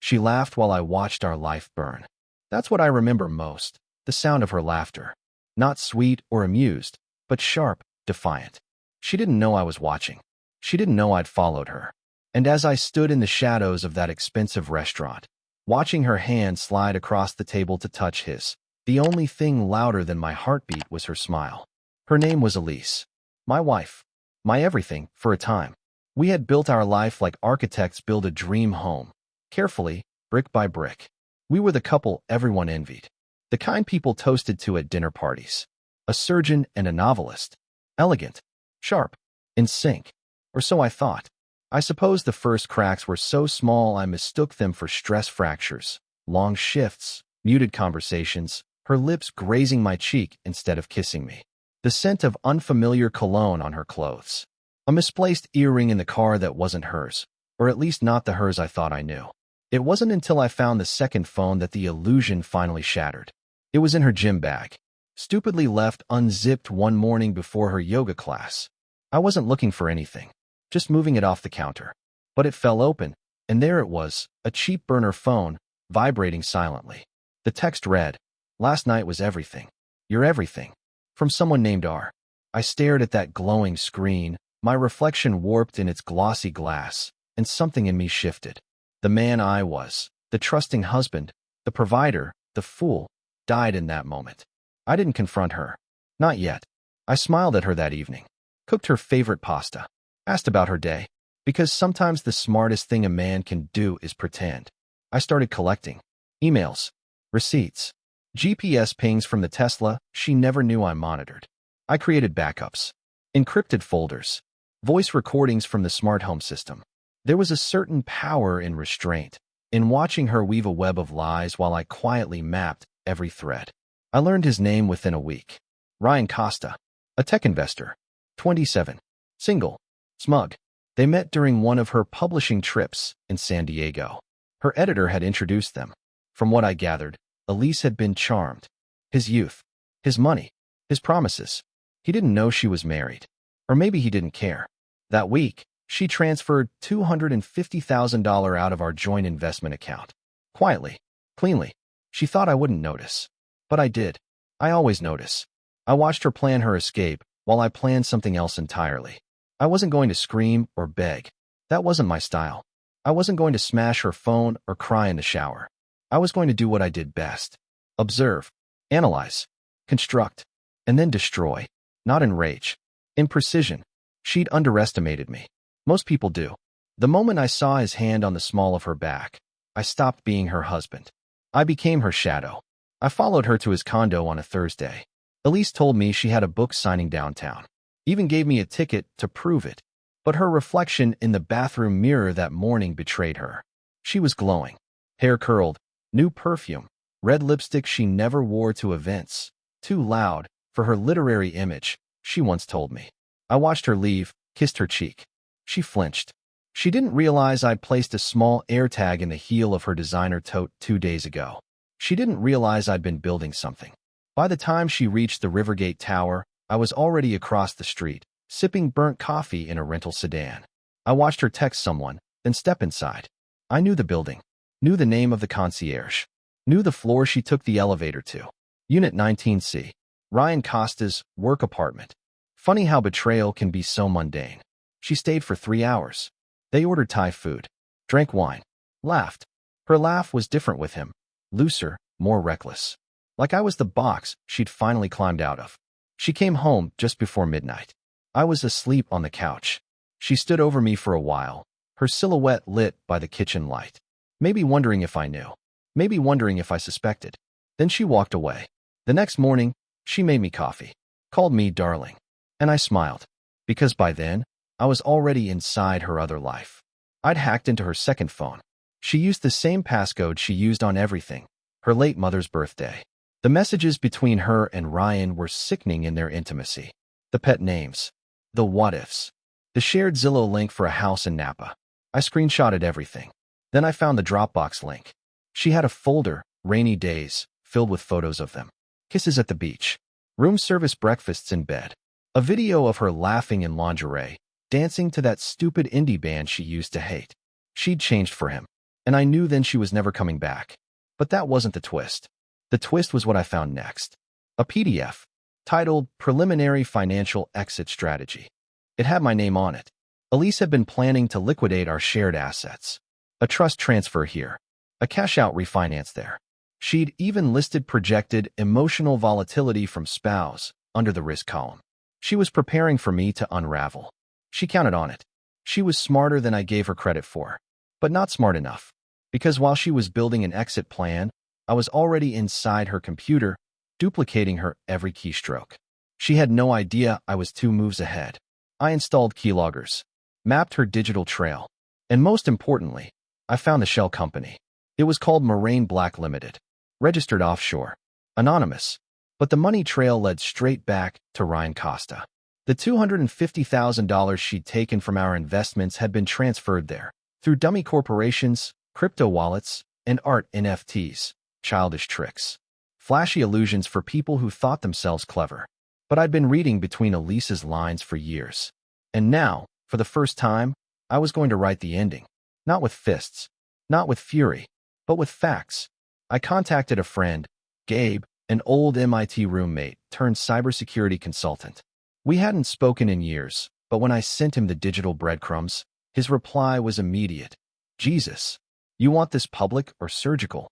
She laughed while I watched our life burn. That's what I remember most, the sound of her laughter. Not sweet or amused, but sharp, defiant. She didn't know I was watching. She didn't know I'd followed her. And as I stood in the shadows of that expensive restaurant, watching her hand slide across the table to touch his, the only thing louder than my heartbeat was her smile. Her name was Elise. My wife. My everything, for a time. We had built our life like architects build a dream home. Carefully, brick by brick. We were the couple everyone envied. The kind people toasted to at dinner parties. A surgeon and a novelist. Elegant. Sharp. In sync. Or so I thought. I suppose the first cracks were so small I mistook them for stress fractures. Long shifts, muted conversations, her lips grazing my cheek instead of kissing me. The scent of unfamiliar cologne on her clothes. A misplaced earring in the car that wasn't hers, or at least not the hers I thought I knew. It wasn't until I found the second phone that the illusion finally shattered. It was in her gym bag, stupidly left unzipped one morning before her yoga class. I wasn't looking for anything, just moving it off the counter. But it fell open, and there it was, a cheap burner phone, vibrating silently. The text read, "Last night was everything. You're everything." From someone named R. I stared at that glowing screen, my reflection warped in its glossy glass, and something in me shifted. The man I was, the trusting husband, the provider, the fool, died in that moment. I didn't confront her. Not yet. I smiled at her that evening, cooked her favorite pasta, asked about her day, because sometimes the smartest thing a man can do is pretend. I started collecting emails, receipts, GPS pings from the Tesla she never knew I monitored. I created backups, encrypted folders, voice recordings from the smart home system. There was a certain power in restraint, in watching her weave a web of lies while I quietly mapped every thread. I learned his name within a week. Ryan Costa, a tech investor, 27, single, smug. They met during one of her publishing trips in San Diego. Her editor had introduced them. From what I gathered, Elise had been charmed. His youth, his money, his promises. He didn't know she was married. Or maybe he didn't care. That week, she transferred $250,000 out of our joint investment account. Quietly, cleanly. She thought I wouldn't notice. But I did. I always notice. I watched her plan her escape while I planned something else entirely. I wasn't going to scream or beg. That wasn't my style. I wasn't going to smash her phone or cry in the shower. I was going to do what I did best. Observe, analyze, construct, and then destroy. Not in rage. In precision. She'd underestimated me. Most people do. The moment I saw his hand on the small of her back, I stopped being her husband. I became her shadow. I followed her to his condo on a Thursday. Elise told me she had a book signing downtown. Even gave me a ticket to prove it. But her reflection in the bathroom mirror that morning betrayed her. She was glowing. Hair curled, new perfume, red lipstick she never wore to events. Too loud for her literary image, she once told me. I watched her leave, kissed her cheek. She flinched. She didn't realize I'd placed a small AirTag in the heel of her designer tote 2 days ago. She didn't realize I'd been building something. By the time she reached the Rivergate Tower, I was already across the street, sipping burnt coffee in a rental sedan. I watched her text someone, then step inside. I knew the building, knew the name of the concierge, knew the floor she took the elevator to. Unit 19C. Ryan Costa's work apartment. Funny how betrayal can be so mundane. She stayed for 3 hours. They ordered Thai food, drank wine, laughed. Her laugh was different with him, looser, more reckless. Like I was the box she'd finally climbed out of. She came home just before midnight. I was asleep on the couch. She stood over me for a while, her silhouette lit by the kitchen light. Maybe wondering if I knew. Maybe wondering if I suspected. Then she walked away. The next morning, she made me coffee, called me darling. And I smiled. Because by then, I was already inside her other life. I'd hacked into her second phone. She used the same passcode she used on everything, her late mother's birthday. The messages between her and Ryan were sickening in their intimacy. The pet names. The what-ifs. The shared Zillow link for a house in Napa. I screenshotted everything. Then I found the Dropbox link. She had a folder, rainy days, filled with photos of them. Kisses at the beach. Room service breakfasts in bed. A video of her laughing in lingerie, dancing to that stupid indie band she used to hate. She'd changed for him. and I knew then she was never coming back. But that wasn't the twist. The twist was what I found next. A PDF titled Preliminary Financial Exit Strategy. It had my name on it. Elise had been planning to liquidate our shared assets. A trust transfer here. A cash-out refinance there. She'd even listed projected emotional volatility from spouse under the risk column. She was preparing for me to unravel. She counted on it. She was smarter than I gave her credit for. But not smart enough. Because while she was building an exit plan, I was already inside her computer, duplicating her every keystroke. She had no idea I was 2 moves ahead. I installed keyloggers, mapped her digital trail, and most importantly, I found the shell company. It was called Moraine Black Limited, registered offshore, anonymous, but the money trail led straight back to Ryan Costa. The $250,000 she'd taken from our investments had been transferred there through dummy corporations, crypto wallets, and art NFTs, childish tricks, flashy illusions for people who thought themselves clever. But I'd been reading between Elise's lines for years. And now, for the first time, I was going to write the ending. Not with fists, not with fury, but with facts. I contacted a friend, Gabe, an old MIT roommate turned cybersecurity consultant. We hadn't spoken in years, but when I sent him the digital breadcrumbs, his reply was immediate. Jesus, you want this public or surgical?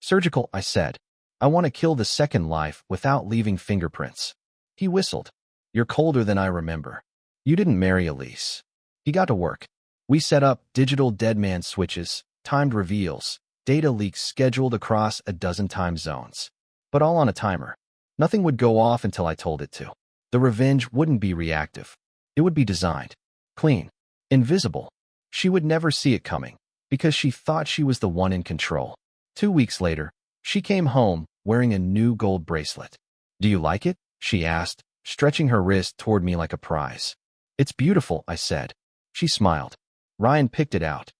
Surgical, I said. I want to kill the second life without leaving fingerprints. He whistled. You're colder than I remember. You didn't marry Elise. He got to work. We set up digital deadman switches, timed reveals, data leaks scheduled across a dozen time zones. But all on a timer. Nothing would go off until I told it to. The revenge wouldn't be reactive. It would be designed. Clean. Invisible. She would never see it coming, because she thought she was the one in control. 2 weeks later, she came home wearing a new gold bracelet. Do you like it? She asked, stretching her wrist toward me like a prize. It's beautiful, I said. She smiled. Ryan picked it out.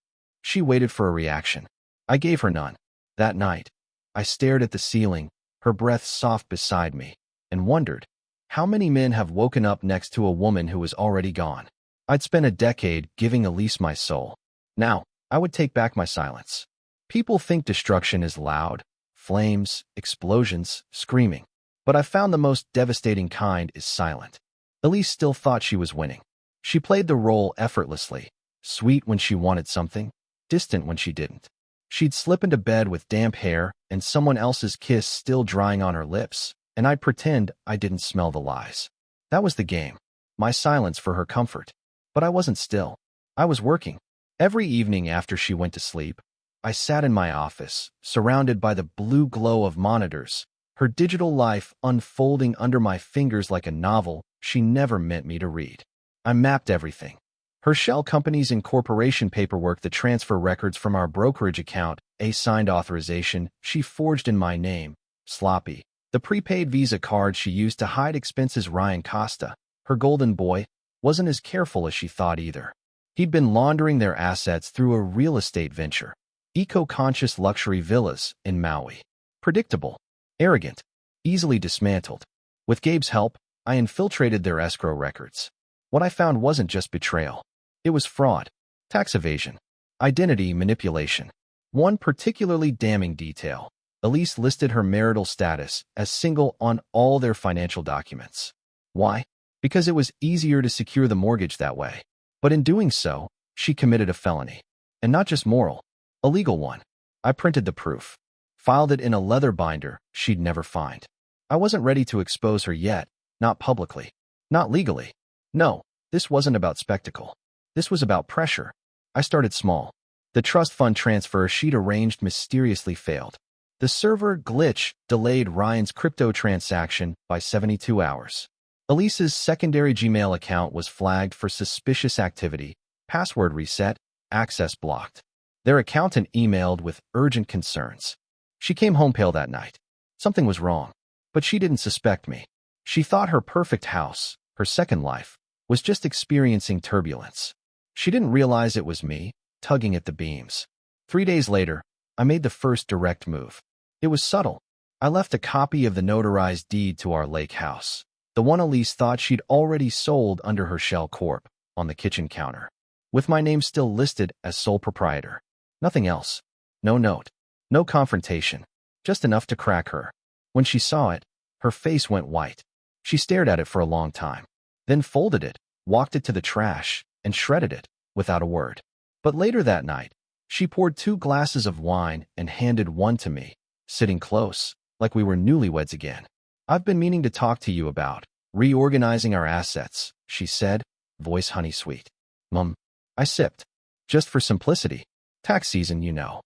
She waited for a reaction. I gave her none. That night, I stared at the ceiling, her breath soft beside me, and wondered, how many men have woken up next to a woman who was already gone? I'd spent a decade giving Elise my soul. Now, I would take back my silence. People think destruction is loud, flames, explosions, screaming. But I found the most devastating kind is silent. Elise still thought she was winning. She played the role effortlessly, sweet when she wanted something, distant when she didn't. She'd slip into bed with damp hair and someone else's kiss still drying on her lips, and I'd pretend I didn't smell the lies. That was the game, my silence for her comfort. But I wasn't still. I was working. Every evening after she went to sleep, I sat in my office, surrounded by the blue glow of monitors, her digital life unfolding under my fingers like a novel she never meant me to read. I mapped everything. Her shell company's incorporation paperwork, the transfer records from our brokerage account, a signed authorization she forged in my name, sloppy, the prepaid Visa card she used to hide expenses. Ryan Costa, her golden boy, wasn't as careful as she thought either. He'd been laundering their assets through a real estate venture, eco-conscious luxury villas in Maui. Predictable, arrogant, easily dismantled. With Gabe's help, I infiltrated their escrow records. What I found wasn't just betrayal. It was fraud, tax evasion, identity manipulation. One particularly damning detail: Elise listed her marital status as single on all their financial documents. Why? Because it was easier to secure the mortgage that way. But in doing so, she committed a felony. And not just moral, a legal one. I printed the proof, filed it in a leather binder she'd never find. I wasn't ready to expose her yet, not publicly, not legally. No, this wasn't about spectacle. This was about pressure. I started small. The trust fund transfer she'd arranged mysteriously failed. The server glitch delayed Ryan's crypto transaction by 72 hours. Elise's secondary Gmail account was flagged for suspicious activity, password reset, access blocked. Their accountant emailed with urgent concerns. She came home pale that night. Something was wrong. But she didn't suspect me. She thought her perfect house, her second life, was just experiencing turbulence. She didn't realize it was me, tugging at the beams. 3 days later, I made the first direct move. It was subtle. I left a copy of the notarized deed to our lake house, the one Elise thought she'd already sold under her shell corp, on the kitchen counter, with my name still listed as sole proprietor. Nothing else. No note. No confrontation. Just enough to crack her. When she saw it, her face went white. She stared at it for a long time, then folded it, walked it to the trash, and shredded it, without a word. But later that night, she poured 2 glasses of wine and handed one to me, sitting close, like we were newlyweds again. I've been meaning to talk to you about reorganizing our assets, she said, voice honey sweet. Mum. I sipped. Just for simplicity. Tax season, you know.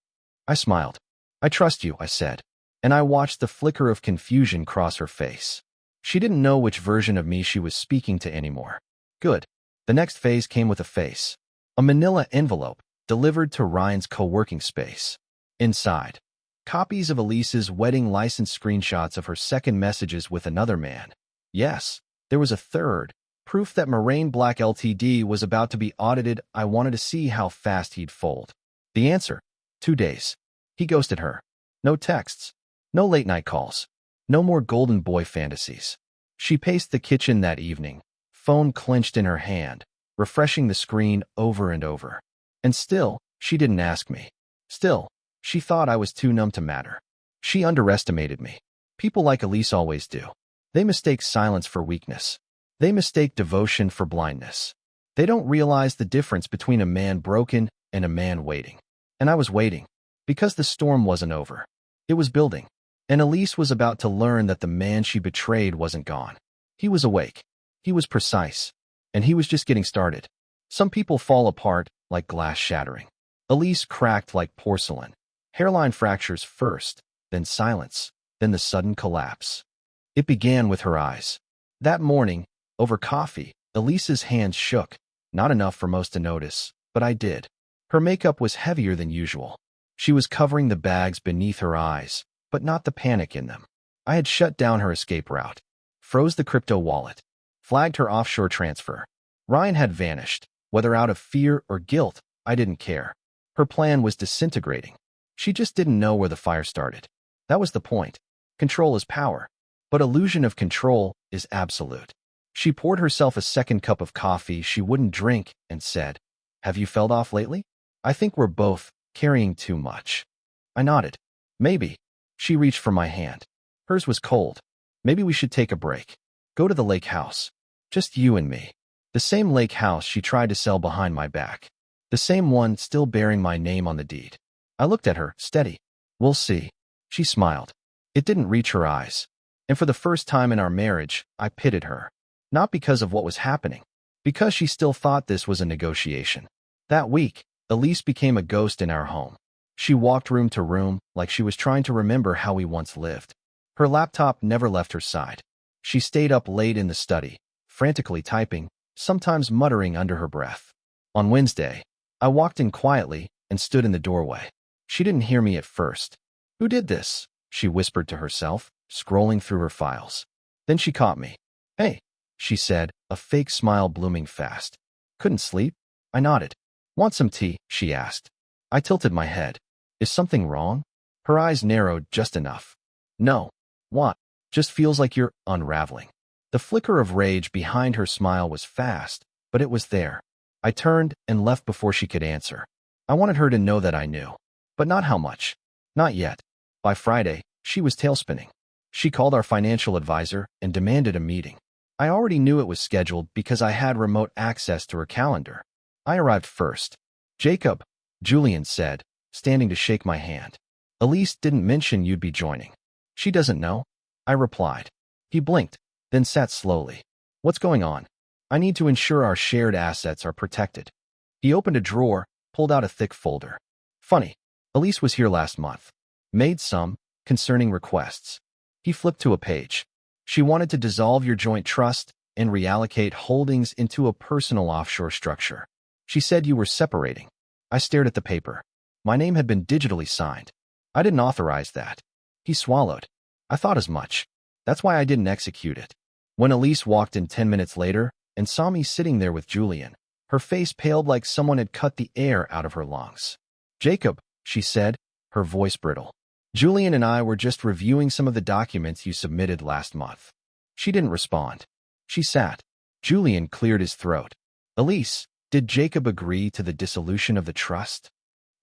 I smiled. I trust you, I said. And I watched the flicker of confusion cross her face. She didn't know which version of me she was speaking to anymore. Good. The next phase came with a face. A manila envelope, delivered to Ryan's co-working space. Inside, copies of Elise's wedding license, screenshots of her second messages with another man. Yes, there was a third. Proof that Moraine Black Ltd was about to be audited. I wanted to see how fast he'd fold. The answer? 2 days. He ghosted her. No texts. No late-night calls. No more golden boy fantasies. She paced the kitchen that evening, phone clenched in her hand, refreshing the screen over and over. And still, she didn't ask me. Still, she thought I was too numb to matter. She underestimated me. People like Elise always do. They mistake silence for weakness. They mistake devotion for blindness. They don't realize the difference between a man broken and a man waiting. And I was waiting, because the storm wasn't over. It was building. And Elise was about to learn that the man she betrayed wasn't gone. He was awake. He was precise. And he was just getting started. Some people fall apart like glass shattering. Elise cracked like porcelain. Hairline fractures first, then silence, then the sudden collapse. It began with her eyes. That morning, over coffee, Elise's hands shook. Not enough for most to notice, but I did. Her makeup was heavier than usual. She was covering the bags beneath her eyes, but not the panic in them. I had shut down her escape route, froze the crypto wallet, flagged her offshore transfer. Ryan had vanished. Whether out of fear or guilt, I didn't care. Her plan was disintegrating. She just didn't know where the fire started. That was the point. Control is power, but illusion of control is absolute. She poured herself a second cup of coffee she wouldn't drink and said, "Have you felt off lately? I think we're both carrying too much." I nodded. Maybe. She reached for my hand. Hers was cold. Maybe we should take a break. Go to the lake house. Just you and me. The same lake house she tried to sell behind my back. The same one still bearing my name on the deed. I looked at her, steady. We'll see. She smiled. It didn't reach her eyes. And for the first time in our marriage, I pitied her. Not because of what was happening. Because she still thought this was a negotiation. That week, Elise became a ghost in our home. She walked room to room like she was trying to remember how we once lived. Her laptop never left her side. She stayed up late in the study, frantically typing, sometimes muttering under her breath. On Wednesday, I walked in quietly and stood in the doorway. She didn't hear me at first. "Who did this?" she whispered to herself, scrolling through her files. Then she caught me. "Hey," she said, a fake smile blooming fast. "Couldn't sleep?" I nodded. "Want some tea?" she asked. I tilted my head. "Is something wrong?" Her eyes narrowed just enough. "No." "What?" "Just feels like you're unraveling." The flicker of rage behind her smile was fast, but it was there. I turned and left before she could answer. I wanted her to know that I knew. But not how much. Not yet. By Friday, she was tailspinning. She called our financial advisor and demanded a meeting. I already knew it was scheduled because I had remote access to her calendar. I arrived first. "Jacob," Julian said, standing to shake my hand. "Elise didn't mention you'd be joining." "She doesn't know," I replied. He blinked, then sat slowly. "What's going on?" "I need to ensure our shared assets are protected." He opened a drawer, pulled out a thick folder. "Funny, Elise was here last month. Made some concerning requests." He flipped to a page. "She wanted to dissolve your joint trust and reallocate holdings into a personal offshore structure. She said you were separating." I stared at the paper. My name had been digitally signed. I didn't authorize that. He swallowed. "I thought as much. That's why I didn't execute it." When Elise walked in 10 minutes later and saw me sitting there with Julian, her face paled like someone had cut the air out of her lungs. "Jacob," she said, her voice brittle. "Julian and I were just reviewing some of the documents you submitted last month." She didn't respond. She sat. Julian cleared his throat. "Elise, did Jacob agree to the dissolution of the trust?"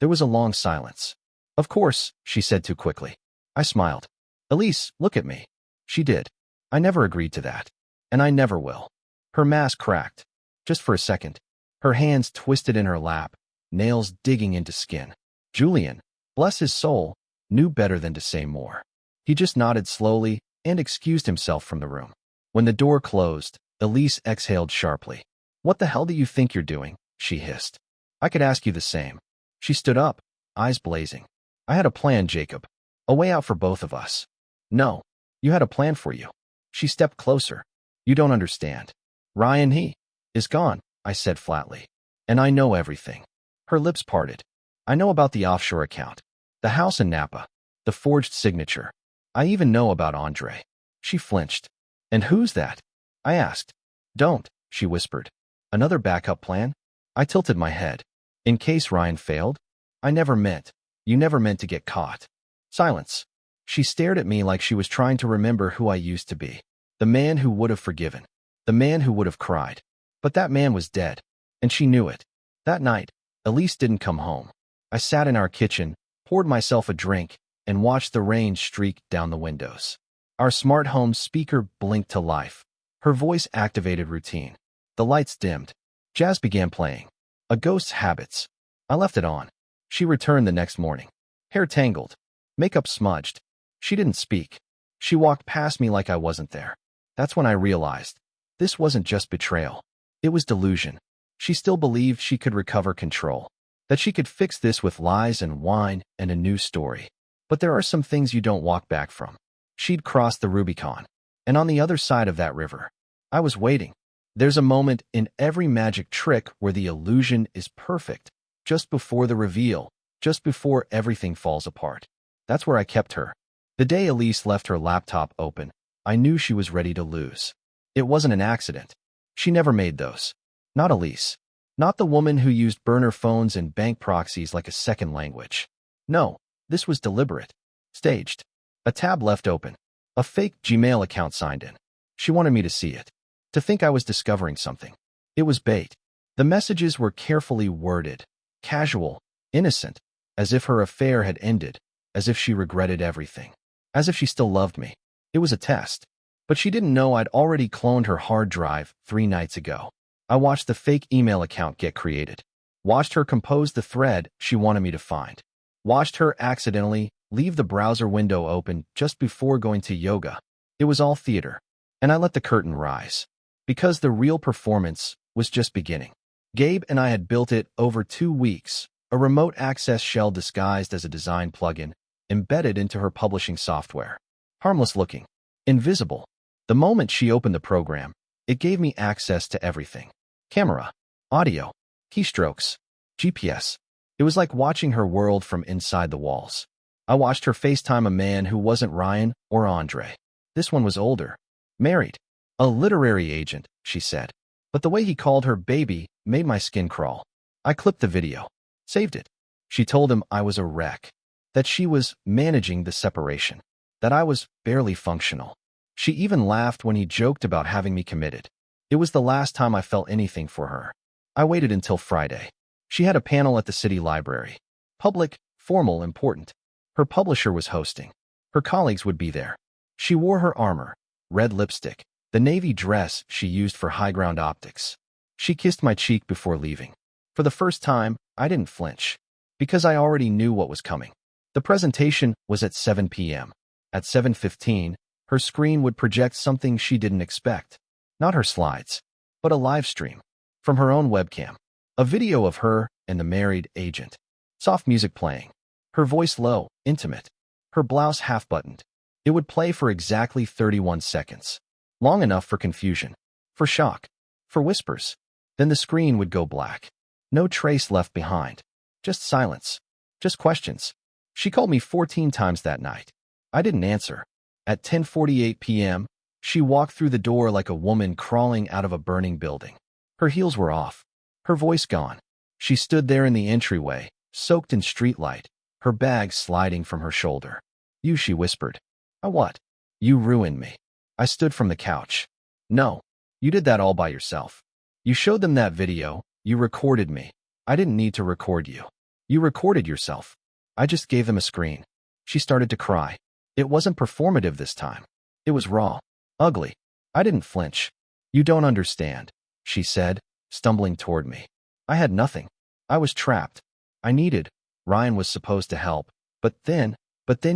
There was a long silence. Of course, she said too quickly. I smiled. Elise, look at me. She did. I never agreed to that. And I never will. Her mask cracked. Just for a second. Her hands twisted in her lap, nails digging into skin. Julian, bless his soul, knew better than to say more. He just nodded slowly and excused himself from the room. When the door closed, Elise exhaled sharply. What the hell do you think you're doing? She hissed. I could ask you the same. She stood up, eyes blazing. I had a plan, Jacob. A way out for both of us. No, you had a plan for you. She stepped closer. You don't understand. Ryan, he is gone, I said flatly. And I know everything. Her lips parted. I know about the offshore account, the house in Napa, the forged signature. I even know about Andre. She flinched. And who's that? I asked. Don't, she whispered. Another backup plan? I tilted my head. In case Ryan failed? You never meant to get caught. Silence. She stared at me like she was trying to remember who I used to be. The man who would have forgiven. The man who would have cried. But that man was dead. And she knew it. That night, Elise didn't come home. I sat in our kitchen, poured myself a drink, and watched the rain streak down the windows. Our smart home speaker blinked to life. Her voice activated routine. The lights dimmed. Jazz began playing. A Ghost's Habits. I left it on. She returned the next morning. Hair tangled. Makeup smudged. She didn't speak. She walked past me like I wasn't there. That's when I realized. This wasn't just betrayal. It was delusion. She still believed she could recover control. That she could fix this with lies and wine and a new story. But there are some things you don't walk back from. She'd crossed the Rubicon. And on the other side of that river, I was waiting. There's a moment in every magic trick where the illusion is perfect, just before the reveal, just before everything falls apart. That's where I kept her. The day Elise left her laptop open, I knew she was ready to lose. It wasn't an accident. She never made those. Not Elise. Not the woman who used burner phones and bank proxies like a second language. No, this was deliberate. Staged. A tab left open. A fake Gmail account signed in. She wanted me to see it. To think I was discovering something. It was bait. The messages were carefully worded. Casual. Innocent. As if her affair had ended. As if she regretted everything. As if she still loved me. It was a test. But she didn't know I'd already cloned her hard drive 3 nights ago. I watched the fake email account get created. Watched her compose the thread she wanted me to find. Watched her accidentally leave the browser window open just before going to yoga. It was all theater. And I let the curtain rise. Because the real performance was just beginning. Gabe and I had built it over 2 weeks, a remote access shell disguised as a design plugin, embedded into her publishing software. Harmless looking. Invisible. The moment she opened the program, it gave me access to everything. Camera. Audio. Keystrokes. GPS. It was like watching her world from inside the walls. I watched her FaceTime a man who wasn't Ryan or Andre. This one was older. Married. A literary agent, she said. But the way he called her baby made my skin crawl. I clipped the video. Saved it. She told him I was a wreck. That she was managing the separation. That I was barely functional. She even laughed when he joked about having me committed. It was the last time I felt anything for her. I waited until Friday. She had a panel at the city library. Public, formal, important. Her publisher was hosting. Her colleagues would be there. She wore her armor, red lipstick, the navy dress she used for high-ground optics. She kissed my cheek before leaving. For the first time, I didn't flinch. Because I already knew what was coming. The presentation was at 7 p.m. At 7:15, her screen would project something she didn't expect. Not her slides, but a live stream. From her own webcam. A video of her and the married agent. Soft music playing. Her voice low, intimate. Her blouse half-buttoned. It would play for exactly 31 seconds. Long enough for confusion. For shock. For whispers. Then the screen would go black. No trace left behind. Just silence. Just questions. She called me 14 times that night. I didn't answer. At 10:48 p.m., she walked through the door like a woman crawling out of a burning building. Her heels were off. Her voice gone. She stood there in the entryway, soaked in streetlight, her bag sliding from her shoulder. You, she whispered. I what? You ruined me. I stood from the couch. No. You did that all by yourself. You showed them that video. You recorded me. I didn't need to record you. You recorded yourself. I just gave them a screen. She started to cry. It wasn't performative this time. It was raw. Ugly. I didn't flinch. You don't understand, she said, stumbling toward me. I had nothing. I was trapped. I needed. Ryan was supposed to help. But then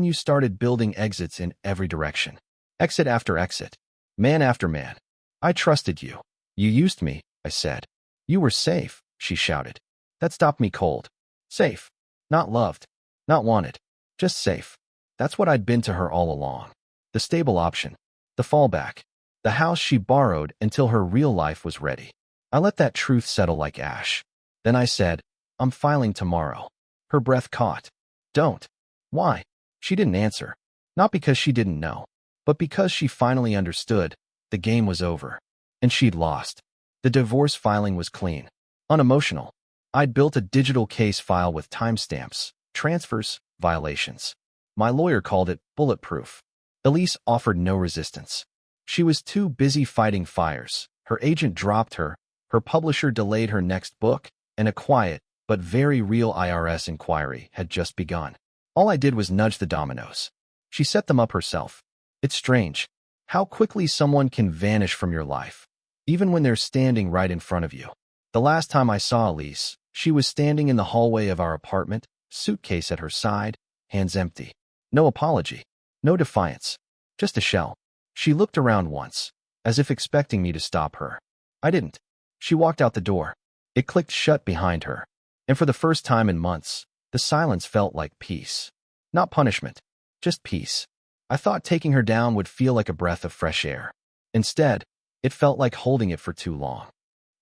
you started building exits in every direction. Exit after exit. Man after man. I trusted you. You used me, I said. You were safe, she shouted. That stopped me cold. Safe. Not loved. Not wanted. Just safe. That's what I'd been to her all along. The stable option. The fallback. The house she borrowed until her real life was ready. I let that truth settle like ash. Then I said, I'm filing tomorrow. Her breath caught. Don't. Why? She didn't answer. Not because she didn't know, but because she finally understood. The game was over. And she'd lost. The divorce filing was clean. Unemotional. I'd built a digital case file with timestamps, transfers, violations. My lawyer called it bulletproof. Elise offered no resistance. She was too busy fighting fires. Her agent dropped her. Her publisher delayed her next book, and a quiet, but very real IRS inquiry had just begun. All I did was nudge the dominoes. She set them up herself. It's strange how quickly someone can vanish from your life, even when they're standing right in front of you. The last time I saw Elise, she was standing in the hallway of our apartment, suitcase at her side, hands empty. No apology. No defiance. Just a shell. She looked around once, as if expecting me to stop her. I didn't. She walked out the door. It clicked shut behind her. And for the first time in months, the silence felt like peace. Not punishment. Just peace. I thought taking her down would feel like a breath of fresh air. Instead, it felt like holding it for too long.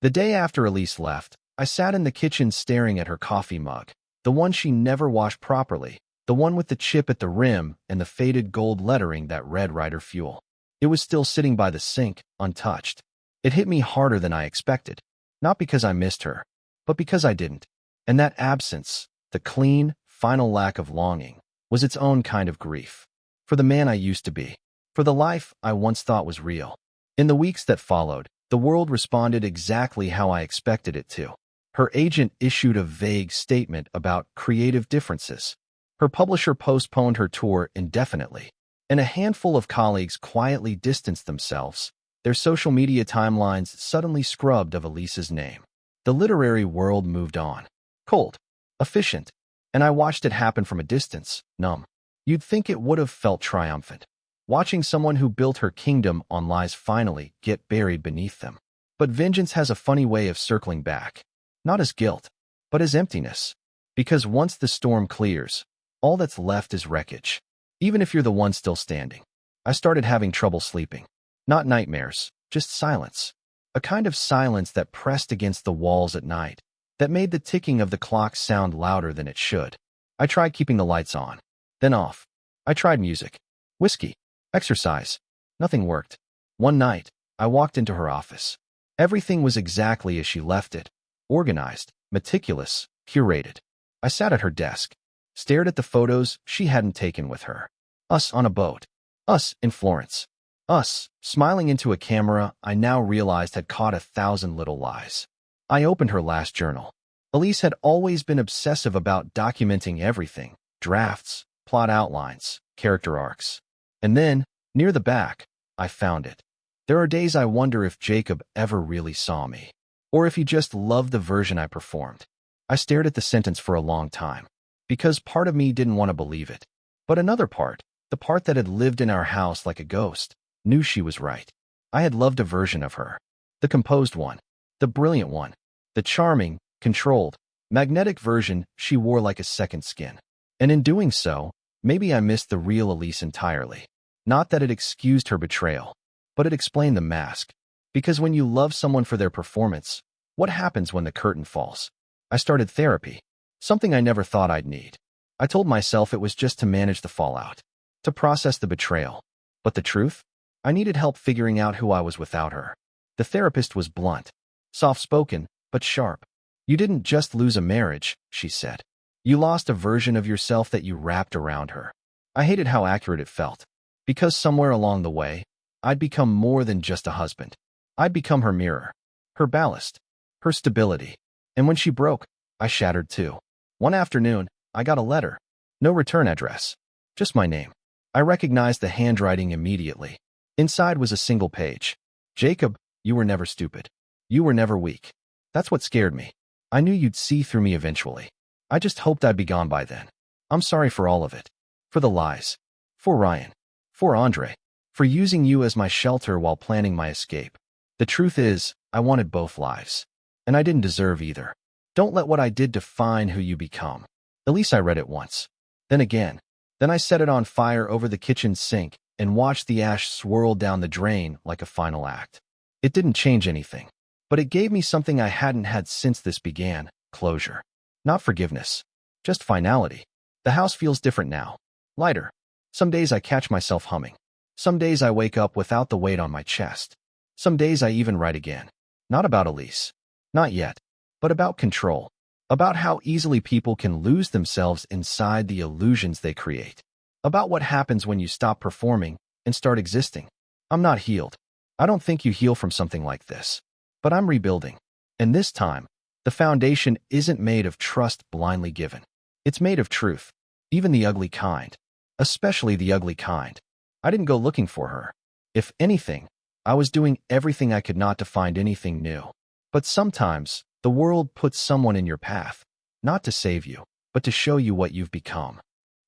The day after Elise left, I sat in the kitchen staring at her coffee mug, the one she never washed properly, the one with the chip at the rim and the faded gold lettering that read Ryder Fuel. It was still sitting by the sink, untouched. It hit me harder than I expected, not because I missed her, but because I didn't. And that absence, the clean, final lack of longing, was its own kind of grief. For the man I used to be. For the life I once thought was real. In the weeks that followed, the world responded exactly how I expected it to. Her agent issued a vague statement about creative differences. Her publisher postponed her tour indefinitely. And a handful of colleagues quietly distanced themselves, their social media timelines suddenly scrubbed of Elise's name. The literary world moved on. Cold. Efficient. And I watched it happen from a distance, numb. You'd think it would have felt triumphant, watching someone who built her kingdom on lies finally get buried beneath them. But vengeance has a funny way of circling back, not as guilt, but as emptiness. Because once the storm clears, all that's left is wreckage, even if you're the one still standing. I started having trouble sleeping. Not nightmares, just silence. A kind of silence that pressed against the walls at night, that made the ticking of the clock sound louder than it should. I tried keeping the lights on, then off. I tried music, whiskey, exercise. Nothing worked. One night, I walked into her office. Everything was exactly as she left it. Organized, meticulous, curated. I sat at her desk, stared at the photos she hadn't taken with her. Us on a boat. Us in Florence. Us, smiling into a camera I now realized had caught 1,000 little lies. I opened her last journal. Elise had always been obsessive about documenting everything. Drafts, plot outlines, character arcs. And then, near the back, I found it. There are days I wonder if Jacob ever really saw me, or if he just loved the version I performed. I stared at the sentence for a long time, because part of me didn't want to believe it. But another part, the part that had lived in our house like a ghost, knew she was right. I had loved a version of her. The composed one. The brilliant one. The charming, controlled, magnetic version she wore like a second skin. And in doing so, maybe I missed the real Elise entirely. Not that it excused her betrayal, but it explained the mask. Because when you love someone for their performance, what happens when the curtain falls? I started therapy, something I never thought I'd need. I told myself it was just to manage the fallout, to process the betrayal. But the truth? I needed help figuring out who I was without her. The therapist was blunt, soft-spoken, but sharp. You didn't just lose a marriage, she said. You lost a version of yourself that you wrapped around her. I hated how accurate it felt. Because somewhere along the way, I'd become more than just a husband. I'd become her mirror, her ballast, her stability. And when she broke, I shattered too. One afternoon, I got a letter. No return address. Just my name. I recognized the handwriting immediately. Inside was a single page. Jacob, you were never stupid. You were never weak. That's what scared me. I knew you'd see through me eventually. I just hoped I'd be gone by then. I'm sorry for all of it. For the lies. For Ryan. For Andre. For using you as my shelter while planning my escape. The truth is, I wanted both lives. And I didn't deserve either. Don't let what I did define who you become. At least I read it once. Then again. Then I set it on fire over the kitchen sink and watched the ash swirl down the drain like a final act. It didn't change anything. But it gave me something I hadn't had since this began, closure. Not forgiveness. Just finality. The house feels different now. Lighter. Some days I catch myself humming. Some days I wake up without the weight on my chest. Some days I even write again. Not about Elise. Not yet. But about control. About how easily people can lose themselves inside the illusions they create. About what happens when you stop performing and start existing. I'm not healed. I don't think you heal from something like this. But I'm rebuilding. And this time, the foundation isn't made of trust blindly given. It's made of truth. Even the ugly kind. Especially the ugly kind. I didn't go looking for her. If anything, I was doing everything I could not to find anything new. But sometimes, the world puts someone in your path, not to save you, but to show you what you've become.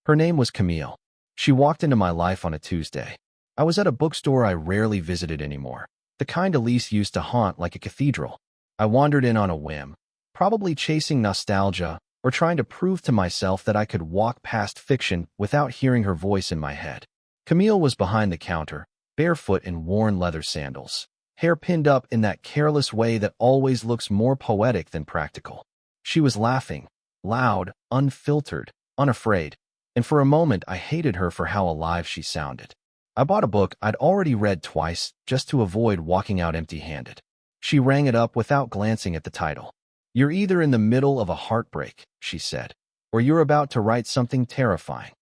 Her name was Camille. She walked into my life on a Tuesday. I was at a bookstore I rarely visited anymore, the kind Elise used to haunt like a cathedral. I wandered in on a whim, probably chasing nostalgia or trying to prove to myself that I could walk past fiction without hearing her voice in my head. Camille was behind the counter, barefoot in worn leather sandals, hair pinned up in that careless way that always looks more poetic than practical. She was laughing, loud, unfiltered, unafraid, and for a moment I hated her for how alive she sounded. I bought a book I'd already read twice just to avoid walking out empty-handed. She rang it up without glancing at the title. "You're either in the middle of a heartbreak," she said, "or you're about to write something terrifying."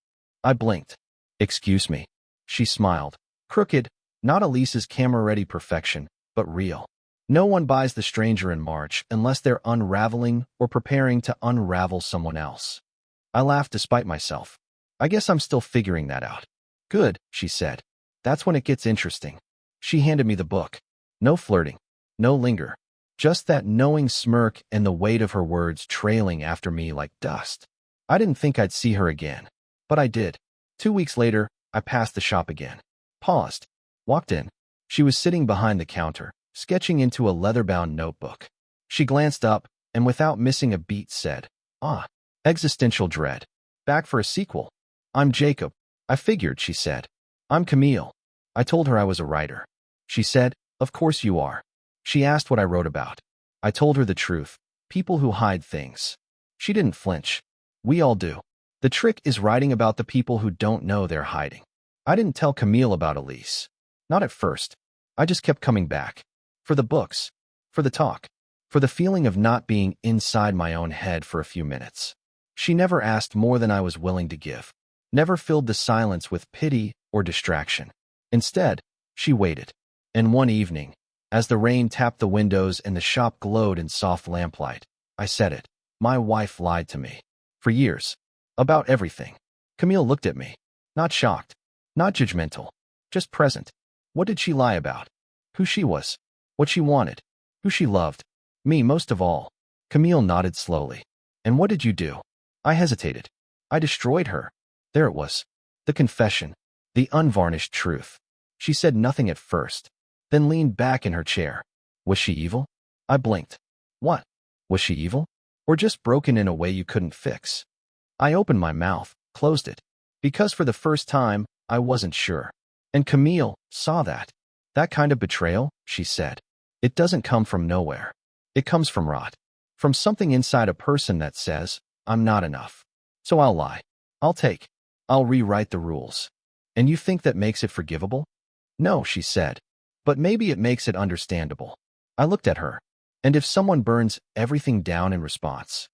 I blinked. "Excuse me." She smiled. Crooked, not Elise's camera-ready perfection, but real. No one buys The Stranger in March unless they're unraveling or preparing to unravel someone else. I laughed despite myself. I guess I'm still figuring that out. "Good," she said. "That's when it gets interesting." She handed me the book. No flirting. No linger. Just that knowing smirk and the weight of her words trailing after me like dust. I didn't think I'd see her again. But I did. 2 weeks later, I passed the shop again. Paused. Walked in. She was sitting behind the counter, sketching into a leather-bound notebook. She glanced up, and without missing a beat said, "Ah, existential dread. Back for a sequel." "I'm Jacob." "I figured," she said. "I'm Camille." I told her I was a writer. She said, "Of course you are." She asked what I wrote about. I told her the truth. People who hide things. She didn't flinch. We all do. The trick is writing about the people who don't know they're hiding. I didn't tell Camille about Elise. Not at first. I just kept coming back. For the books. For the talk. For the feeling of not being inside my own head for a few minutes. She never asked more than I was willing to give. Never filled the silence with pity or distraction. Instead, she waited. And one evening, as the rain tapped the windows and the shop glowed in soft lamplight, I said it. My wife lied to me. For years. About everything. Camille looked at me. Not shocked. Not judgmental. Just present. What did she lie about? Who she was. What she wanted. Who she loved. Me most of all. Camille nodded slowly. "And what did you do?" I hesitated. "I destroyed her." There it was. The confession. The unvarnished truth. She said nothing at first, then leaned back in her chair. Was she evil? I blinked. What? Was she evil? Or just broken in a way you couldn't fix? I opened my mouth, closed it. Because for the first time, I wasn't sure. And Camille saw that. "That kind of betrayal," she said. "It doesn't come from nowhere. It comes from rot. From something inside a person that says, I'm not enough. So I'll lie. I'll rewrite the rules. And you think that makes it forgivable?" "No," she said. "But maybe it makes it understandable." I looked at her. "And if someone burns everything down in response?"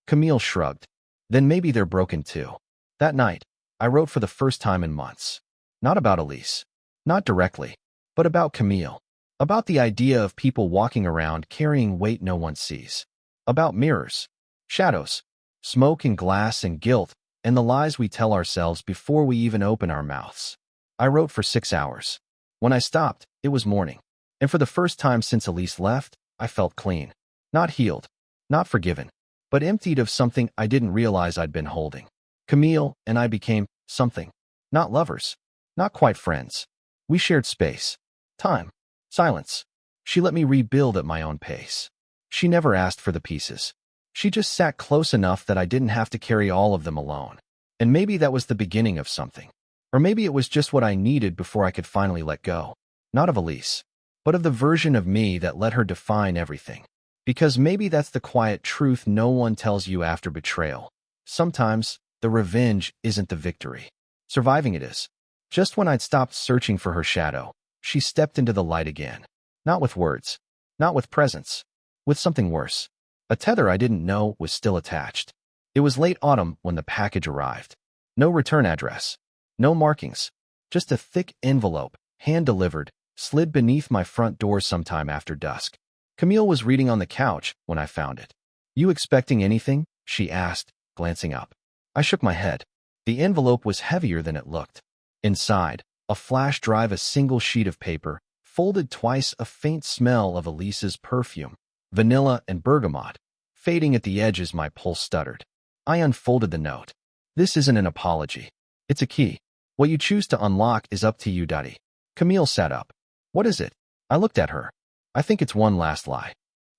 Camille shrugged. "Then maybe they're broken too." That night, I wrote for the first time in months. Not about Elise. Not directly. But about Camille. About the idea of people walking around carrying weight no one sees. About mirrors. Shadows. Smoke and glass and guilt and the lies we tell ourselves before we even open our mouths. I wrote for 6 hours. When I stopped, it was morning. And for the first time since Elise left, I felt clean. Not healed, not forgiven, but emptied of something I didn't realize I'd been holding. Camille and I became something. Not lovers. Not quite friends. We shared space, time, silence. She let me rebuild at my own pace. She never asked for the pieces. She just sat close enough that I didn't have to carry all of them alone. And maybe that was the beginning of something. Or maybe it was just what I needed before I could finally let go. Not of Elise, but of the version of me that let her define everything. Because maybe that's the quiet truth no one tells you after betrayal. Sometimes, the revenge isn't the victory. Surviving it is. Just when I'd stopped searching for her shadow, she stepped into the light again. Not with words. Not with presence. With something worse. A tether I didn't know was still attached. It was late autumn when the package arrived. No return address. No markings. Just a thick envelope, hand-delivered, slid beneath my front door sometime after dusk. Camille was reading on the couch when I found it. "You expecting anything?" she asked, glancing up. I shook my head. The envelope was heavier than it looked. Inside, a flash drive, a single sheet of paper, folded twice, a faint smell of Elise's perfume, vanilla and bergamot, fading at the edges. My pulse stuttered. I unfolded the note. "This isn't an apology. It's a key. What you choose to unlock is up to you, Duddy." Camille sat up. "What is it?" I looked at her. "I think it's one last lie."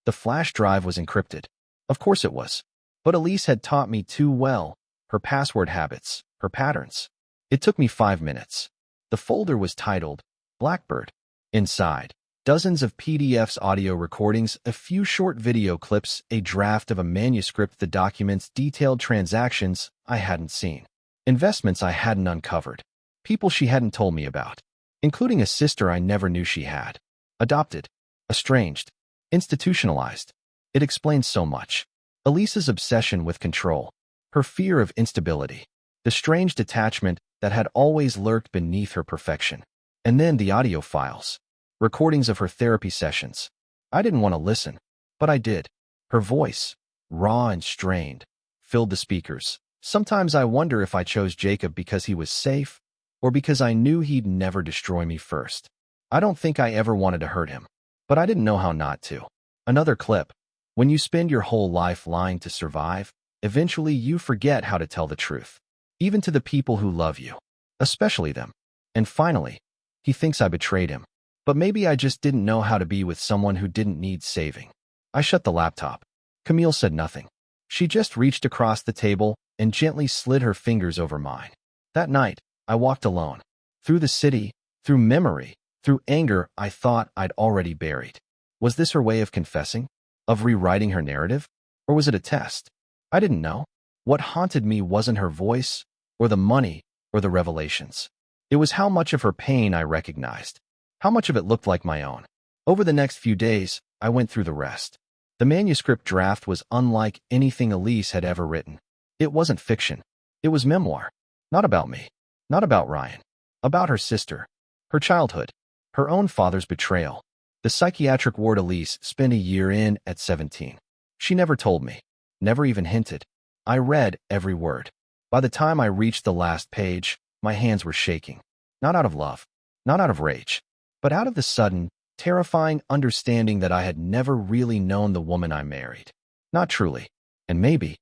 The flash drive was encrypted. Of course it was. But Elise had taught me too well. Her password habits, her patterns. It took me 5 minutes. The folder was titled Blackbird. Inside, dozens of PDFs, audio recordings, a few short video clips, a draft of a manuscript that documents detailed transactions I hadn't seen, investments I hadn't uncovered, people she hadn't told me about, including a sister I never knew she had. Adopted, estranged, institutionalized. It explained so much. Elise's obsession with control, her fear of instability, the strange detachment that had always lurked beneath her perfection. And then the audio files, recordings of her therapy sessions. I didn't want to listen, but I did. Her voice, raw and strained, filled the speakers. Sometimes I wonder if I chose Jacob because he was safe, or because I knew he'd never destroy me first. I don't think I ever wanted to hurt him, but I didn't know how not to. Another clip. When you spend your whole life lying to survive, eventually you forget how to tell the truth, even to the people who love you, especially them. And finally, he thinks I betrayed him. But maybe I just didn't know how to be with someone who didn't need saving. I shut the laptop. Camille said nothing. She just reached across the table and gently slid her fingers over mine. That night, I walked alone. Through the city, through memory, through anger I thought I'd already buried. Was this her way of confessing? Of rewriting her narrative? Or was it a test? I didn't know. What haunted me wasn't her voice, or the money, or the revelations. It was how much of her pain I recognized. How much of it looked like my own. Over the next few days, I went through the rest. The manuscript draft was unlike anything Elise had ever written. It wasn't fiction. It was memoir. Not about me. Not about Ryan. About her sister. Her childhood. Her own father's betrayal. The psychiatric ward Elise spent a year in at 17. She never told me. Never even hinted. I read every word. By the time I reached the last page, my hands were shaking. Not out of love. Not out of rage. But out of the sudden, terrifying understanding that I had never really known the woman I married. Not truly. And maybe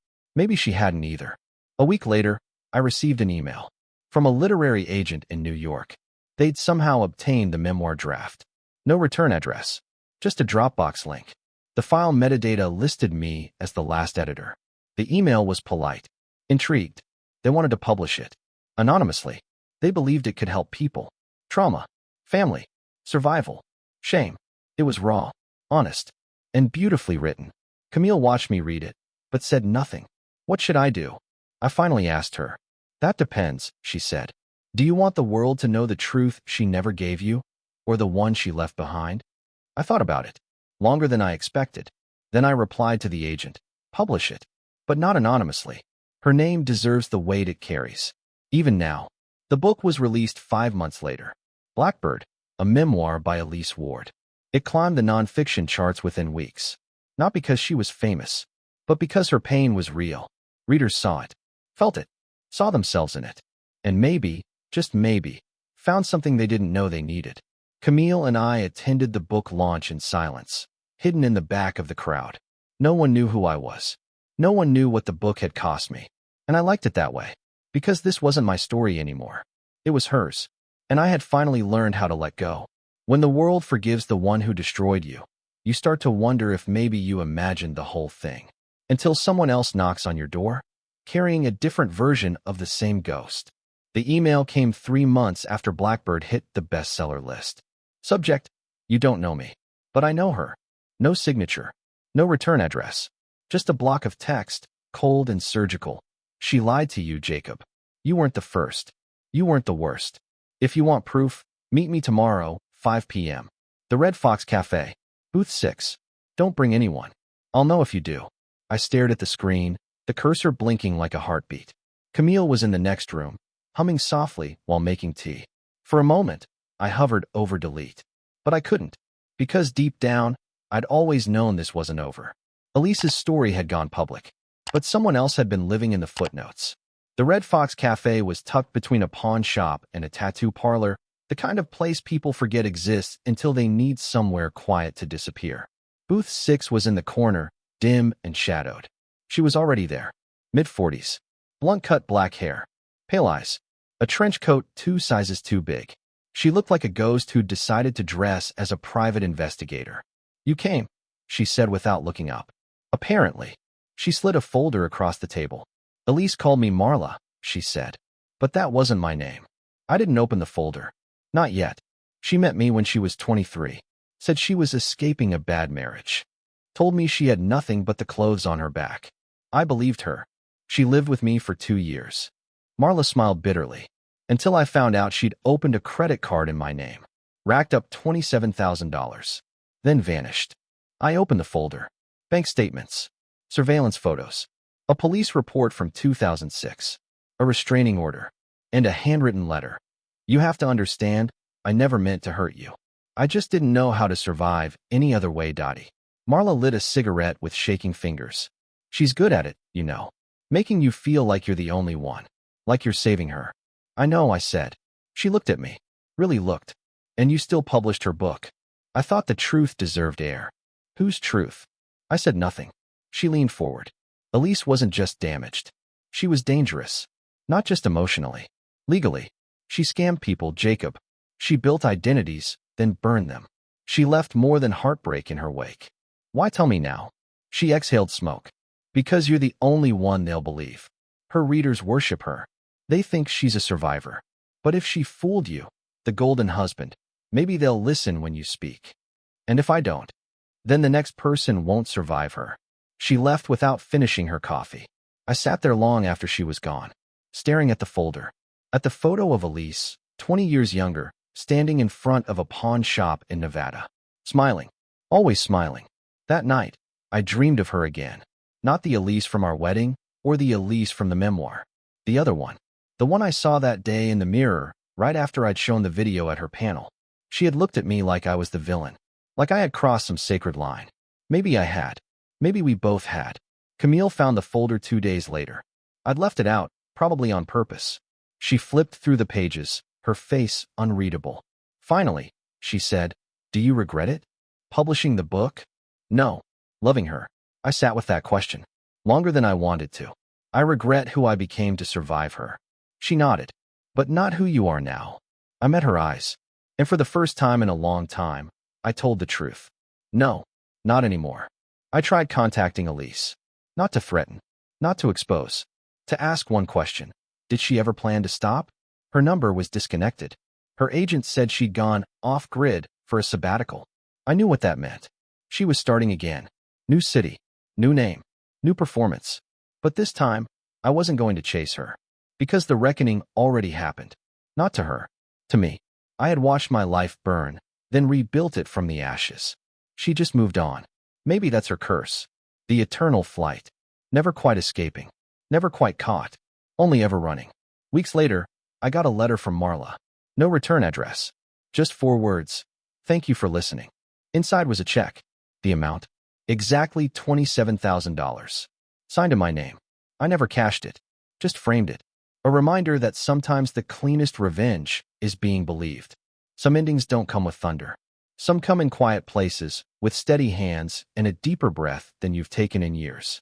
she hadn't either. A week later, I received an email from a literary agent in New York. They'd somehow obtained the memoir draft. No return address. Just a Dropbox link. The file metadata listed me as the last editor. The email was polite. Intrigued. They wanted to publish it. Anonymously. They believed it could help people. Trauma. Family. Survival. Shame. It was raw, honest, and beautifully written. Camille watched me read it, but said nothing. What should I do? I finally asked her. That depends, she said. Do you want the world to know the truth she never gave you, or the one she left behind? I thought about it. Longer than I expected. Then I replied to the agent. Publish it. But not anonymously. Her name deserves the weight it carries. Even now. The book was released 5 months later. Blackbird, a memoir by Elise Ward. It climbed the nonfiction charts within weeks. Not because she was famous, but because her pain was real. Readers saw it, felt it, saw themselves in it, and maybe, just maybe, found something they didn't know they needed. Camille and I attended the book launch in silence, hidden in the back of the crowd. No one knew who I was. No one knew what the book had cost me. And I liked it that way, because this wasn't my story anymore. It was hers, and I had finally learned how to let go. When the world forgives the one who destroyed you, you start to wonder if maybe you imagined the whole thing. Until someone else knocks on your door, carrying a different version of the same ghost. The email came 3 months after Blackbird hit the bestseller list. Subject: you don't know me, but I know her. No signature, no return address, just a block of text, cold and surgical. She lied to you, Jacob. You weren't the first. You weren't the worst. If you want proof, meet me tomorrow, 5 p.m. The Red Fox Cafe, booth 6. Don't bring anyone. I'll know if you do. I stared at the screen, the cursor blinking like a heartbeat. Camille was in the next room, humming softly while making tea. For a moment, I hovered over delete. But I couldn't, because deep down, I'd always known this wasn't over. Elise's story had gone public, but someone else had been living in the footnotes. The Red Fox Cafe was tucked between a pawn shop and a tattoo parlor, the kind of place people forget exists until they need somewhere quiet to disappear. Booth 6 was in the corner, dim and shadowed. She was already there, mid-40s, blunt-cut black hair, pale eyes, a trench coat 2 sizes too big. She looked like a ghost who'd decided to dress as a private investigator. You came, she said without looking up. Apparently, she slid a folder across the table. Elise called me Marla, she said. But that wasn't my name. I didn't open the folder. Not yet. She met me when she was 23. Said she was escaping a bad marriage. Told me she had nothing but the clothes on her back. I believed her. She lived with me for 2 years. Marla smiled bitterly, until I found out she'd opened a credit card in my name, racked up $27,000, then vanished. I opened the folder. Bank statements, surveillance photos, a police report from 2006, a restraining order, and a handwritten letter. You have to understand, I never meant to hurt you. I just didn't know how to survive any other way, Dottie. Marla lit a cigarette with shaking fingers. She's good at it, you know, making you feel like you're the only one, like you're saving her. I know, I said. She looked at me, really looked. And you still published her book. I thought the truth deserved air. Whose truth? I said nothing. She leaned forward. Elise wasn't just damaged. She was dangerous. Not just emotionally. Legally. She scammed people, Jacob. She built identities, then burned them. She left more than heartbreak in her wake. Why tell me now? She exhaled smoke. Because you're the only one they'll believe. Her readers worship her. They think she's a survivor. But if she fooled you, the golden husband, maybe they'll listen when you speak. And if I don't, then the next person won't survive her. She left without finishing her coffee. I sat there long after she was gone, staring at the folder, at the photo of Elise, 20 years younger, standing in front of a pawn shop in Nevada, smiling, always smiling. That night, I dreamed of her again. Not the Elise from our wedding, or the Elise from the memoir. The other one. The one I saw that day in the mirror, right after I'd shown the video at her panel. She had looked at me like I was the villain. Like I had crossed some sacred line. Maybe I had. Maybe we both had. Camille found the folder 2 days later. I'd left it out, probably on purpose. She flipped through the pages, her face unreadable. Finally, she said, "Do you regret it? Publishing the book?" No. Loving her. I sat with that question. Longer than I wanted to. I regret who I became to survive her. She nodded. But not who you are now. I met her eyes. And for the first time in a long time, I told the truth. No, not anymore. I tried contacting Elise. Not to threaten. Not to expose. To ask one question. Did she ever plan to stop? Her number was disconnected. Her agent said she'd gone off-grid for a sabbatical. I knew what that meant. She was starting again. New city. New name. New performance. But this time, I wasn't going to chase her. Because the reckoning already happened. Not to her. To me. I had watched my life burn, then rebuilt it from the ashes. She just moved on. Maybe that's her curse. The eternal flight. Never quite escaping. Never quite caught. Only ever running. Weeks later, I got a letter from Marla. No return address. Just 4 words. Thank you for listening. Inside was a check. The amount? Exactly $27,000. Signed in my name. I never cashed it. Just framed it. A reminder that sometimes the cleanest revenge is being believed. Some endings don't come with thunder. Some come in quiet places, with steady hands and a deeper breath than you've taken in years.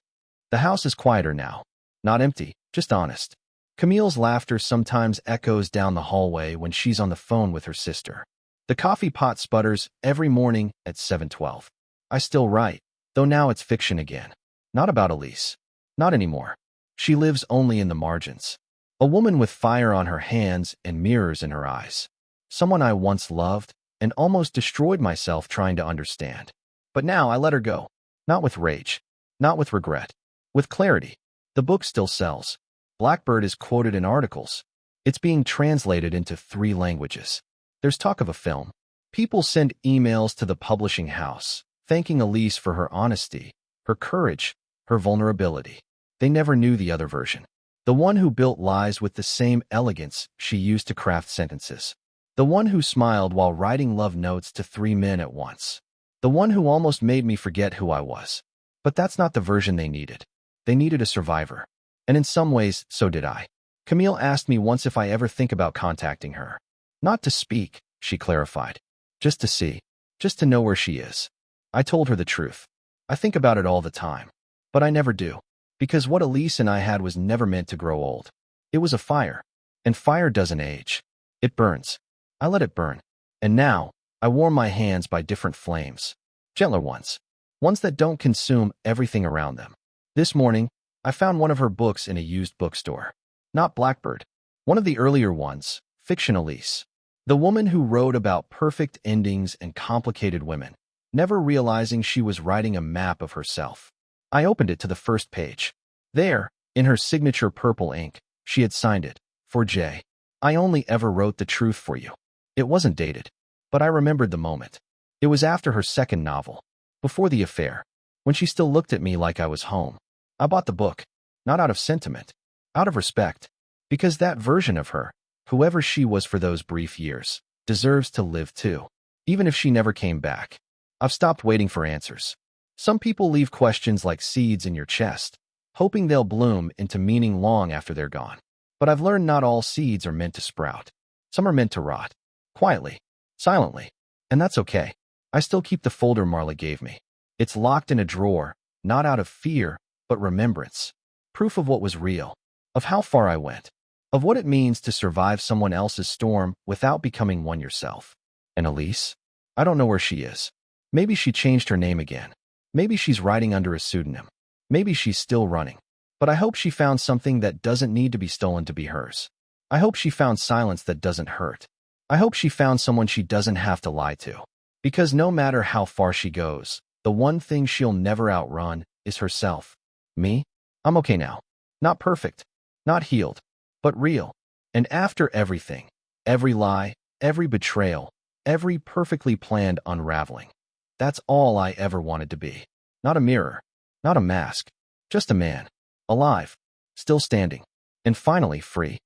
The house is quieter now. Not empty, just honest. Camille's laughter sometimes echoes down the hallway when she's on the phone with her sister. The coffee pot sputters every morning at 7:12. I still write, though now it's fiction again. Not about Elise. Not anymore. She lives only in the margins. A woman with fire on her hands and mirrors in her eyes. Someone I once loved and almost destroyed myself trying to understand. But now I let her go. Not with rage. Not with regret. With clarity. The book still sells. Blackbird is quoted in articles. It's being translated into 3 languages. There's talk of a film. People send emails to the publishing house, thanking Elise for her honesty, her courage, her vulnerability. They never knew the other version. The one who built lies with the same elegance she used to craft sentences. The one who smiled while writing love notes to 3 men at once. The one who almost made me forget who I was. But that's not the version they needed. They needed a survivor. And in some ways, so did I. Camille asked me once if I ever think about contacting her. Not to speak, she clarified. Just to see. Just to know where she is. I told her the truth. I think about it all the time. But I never do. Because what Elise and I had was never meant to grow old. It was a fire. And fire doesn't age. It burns. I let it burn. And now, I warm my hands by different flames. Gentler ones. Ones that don't consume everything around them. This morning, I found one of her books in a used bookstore. Not Blackbird. One of the earlier ones, Fiction Elise. The woman who wrote about perfect endings and complicated women, never realizing she was writing a map of herself. I opened it to the first page. There, in her signature purple ink, she had signed it, for J. I only ever wrote the truth for you. It wasn't dated, but I remembered the moment. It was after her second novel, before the affair, when she still looked at me like I was home. I bought the book, not out of sentiment, out of respect, because that version of her, whoever she was for those brief years, deserves to live too, even if she never came back. I've stopped waiting for answers. Some people leave questions like seeds in your chest, hoping they'll bloom into meaning long after they're gone. But I've learned not all seeds are meant to sprout. Some are meant to rot. Quietly. Silently. And that's okay. I still keep the folder Marla gave me. It's locked in a drawer, not out of fear, but remembrance. Proof of what was real. Of how far I went. Of what it means to survive someone else's storm without becoming one yourself. And Elise? I don't know where she is. Maybe she changed her name again. Maybe she's writing under a pseudonym. Maybe she's still running. But I hope she found something that doesn't need to be stolen to be hers. I hope she found silence that doesn't hurt. I hope she found someone she doesn't have to lie to. Because no matter how far she goes, the one thing she'll never outrun is herself. Me? I'm okay now. Not perfect. Not healed. But real. And after everything, every lie, every betrayal, every perfectly planned unraveling, that's all I ever wanted to be. Not a mirror. Not a mask. Just a man. Alive. Still standing. And finally free.